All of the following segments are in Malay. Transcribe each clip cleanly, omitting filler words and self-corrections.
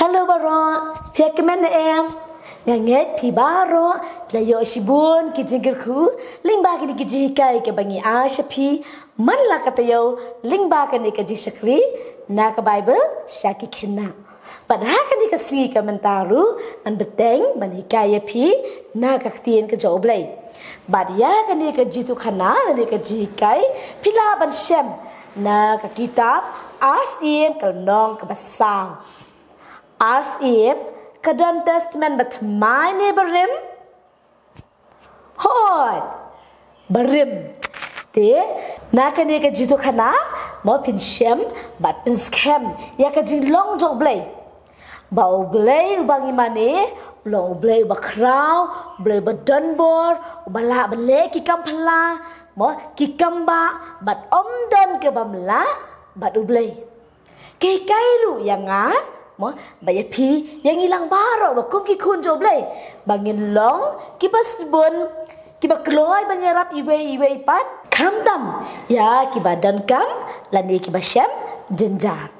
Halo baro, pia kemana em? Nganget pi baro, playo shibun kijingirku, lingba kini kijikai ke bangi ashapi, manla katayo, lingba kani kajishakri, na ka Bible shaki kena. Padahal kani kasi ka mentaru, man beteng manikaya pi, na kaktien ke joblay. Badia kani kajitu kana, nani kajikai, pila ban shem, na ka kitab, RCM kalnong kabasang. As if kadang testament bertemai ni berim, hoi berim, te nak ni kejitu kana mau pinshem bat pinskem ya kejing long jok blay, bau blay ubangi mane, long blay bakrau, blay berdanbor, ubala blay kikam pala, mau kikam ba bat dan ke bamla bat ublay, kikailu yang mo bayar pi yang hilang baru bakum ki kun joblay bangin long kibas bun kiba keloy banyarap iwe pat kamdam ya kibadan kam lani kibasham jenjar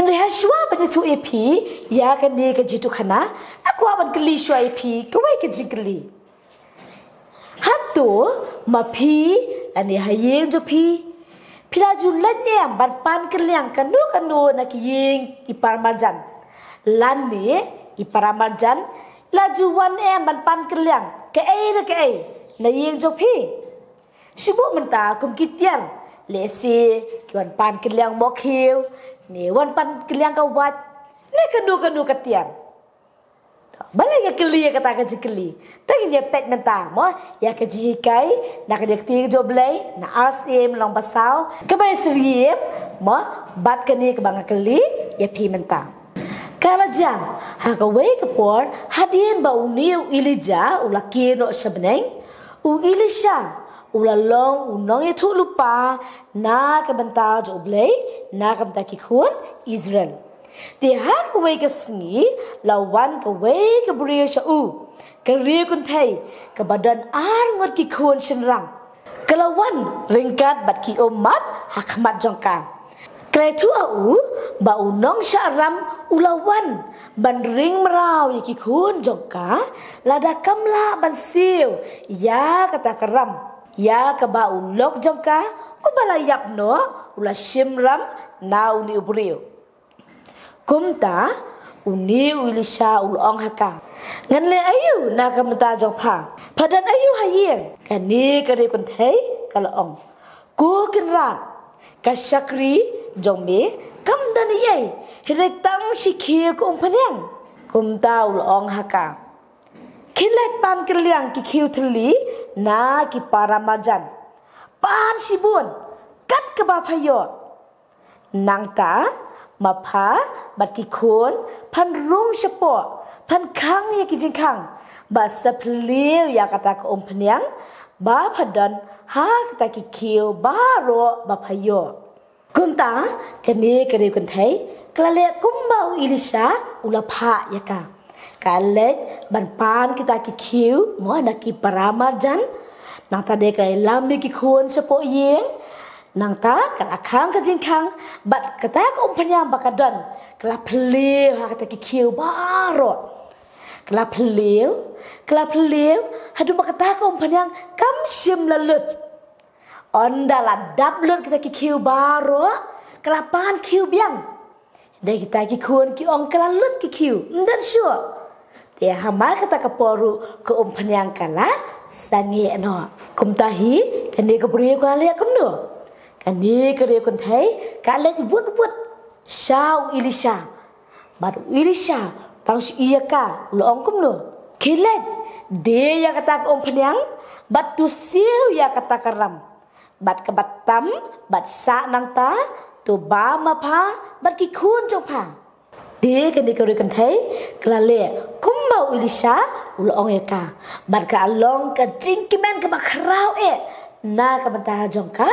henry haswa bani tu epi ya kan ni ke jitu kana aku aban keli shwa epi kawai ke jigli hatu mapi lani hayeng jo pi Pilaju lanyam ban keliang kanu nak ying iparamarjan lani iparamarjan laju wan ban keliang ke na ying jopi sibuk menta kum kitian lesi kiwan pan keliang mokhiu ni wan pan keliang kawat ne kanu katian balai yang keli kata kaji keli, tapi dia pet menta, mo ya kaji kai, nak dia ketik joblay, na asim long basau, kebai seriem, mo bat keni kebanga keli, ya pi menta. Kalau jang, hagawai kepor, hadian bau niu ilija, ulaki no sebeneng, ilisha, ulalong unong itu lupa, na kebenta joblay, na kebenta kikun Israel. Tiha kawai ke sengi, lawan kawai ke beriya syau, ke ria kuntai, ke badan ngot ki kuan senrang, ke lawan ringkat bat ki umat hakmat jongka. Kelai tu bau nong syaram ulawan ban ring merau ki kuan jongka, lada kamla ban siu, ya kata keram, ya ke bau lok jongka, ubalayap no, ula shimram na uni uberiu. Kumta uni ulisha ulong haka ngan le ayu na kamta jongpa padan ayu hayeng kani kare kuntai kalong ku kinra kasakri jongme kamdan ye hiretang sikhi ko umpanyang kumta ulong haka kilat pan keliang ki khiu thli na ki paramajan pan sibun kat ke bapayo nangta mapa bat ki kun pan rung sepo pan kang ya ki jingkang ba sapliu ya kata ko umpanyang ba padan ha kata ki kiu ba ro ba payo kunta kani kare kuntai klale kumbau ilisha ulapha ya ka kalet ban pan kita ki kiu mo na ki paramarjan nata de kai lambi ki kun sepo yeng nang ta kala khang ka jingkhang bat kata ko umpanyam bakadan kala pleu ha kata ki kiu baro kala pleu hadu bakata ko umpanyang kam sim lalut ondala dablut kita ki kiu baro kala pan kiu biang dai kita ki kun ki ong kala lut ki kiu ndan sure dia hamar kata ka poru ko umpanyang kala sangi no kumtahi kani ko beri ko ale kumno kani kare kuntai kalet wut shau ilisha baru ilisha tang iya ka long kumno kilet de ya kata om penyang bat tu siu ya kata karam bat kebatam bat sa nang ta tu ba ma pa bat ki kun jong pa de kani kare kuntai klale kumbau ilisha ulong ya ka bat ka long ka jingkimen ka bakrau na kabanta jongka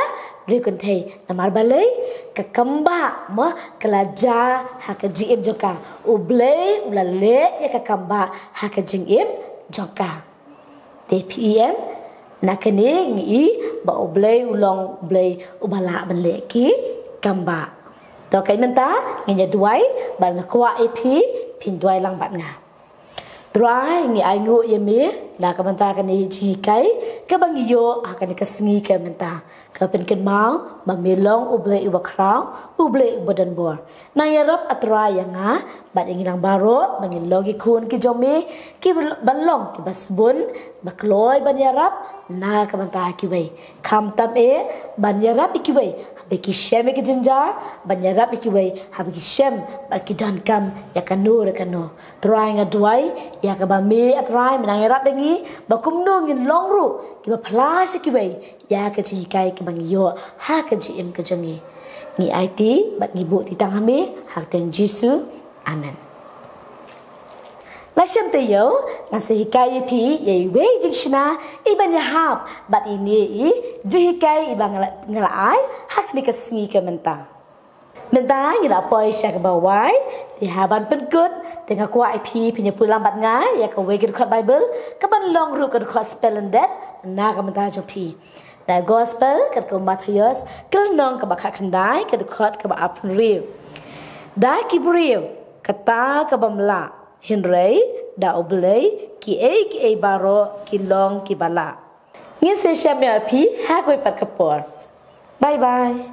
berikut thei namar balai ke kamba ma kelaja hak jim jongka ublei ulale ya ke kamba hak jim jongka DPM nakene ngi ba ublei ulong ublei ubala baleki kamba to kai menta ngi duai ban kwa ep pinduai lang bat nga. Try ngi ai ngu ye me na ka manta ka ni ji kai ka bang yo akan ka sngi ka manta ka pen ken mau ba melong uble iwa kraw uble badan bor na yarap atra yanga bat ngi lang baro bang logi kun ki jomi ki balong ki basbun bakloi ban yarap na ka manta ki wei kam tam e ban yarap ki wei be ki shem ki jinjar ban yarap ki wei ha ki shem ba ki dan kam ya kanur kanu try nga duai ya ka ba me atrai menang yarap dengi ba kumno ngin long ru ki ba plas ki wei ya ka ji kai ki bang yo ha ka ji em ka jangi ngi IT bat ngi bu ti tang hame hak ten Jisu amen la shem te yo na se kai phi ye wei jing shna iban ya hab bat ini i ji kai ibang ngala ai hak ni ka sngi ka menta Menta ngi la poi syak ba wai ti haban pen kut tengah kwa IP pinya pulang bat ngai ya ka we ke khot Bible ka ban long ru ka khot spell and that na ka menta jo pi da gospel ka ko Matthews kel nong ka ba kha khandai ka khot ka ba ap riu da ki riu ka ta ka bam la hin rei da oblei ki e baro ki long ki bala ngi se shamel pi ha koi pat ka por bye bye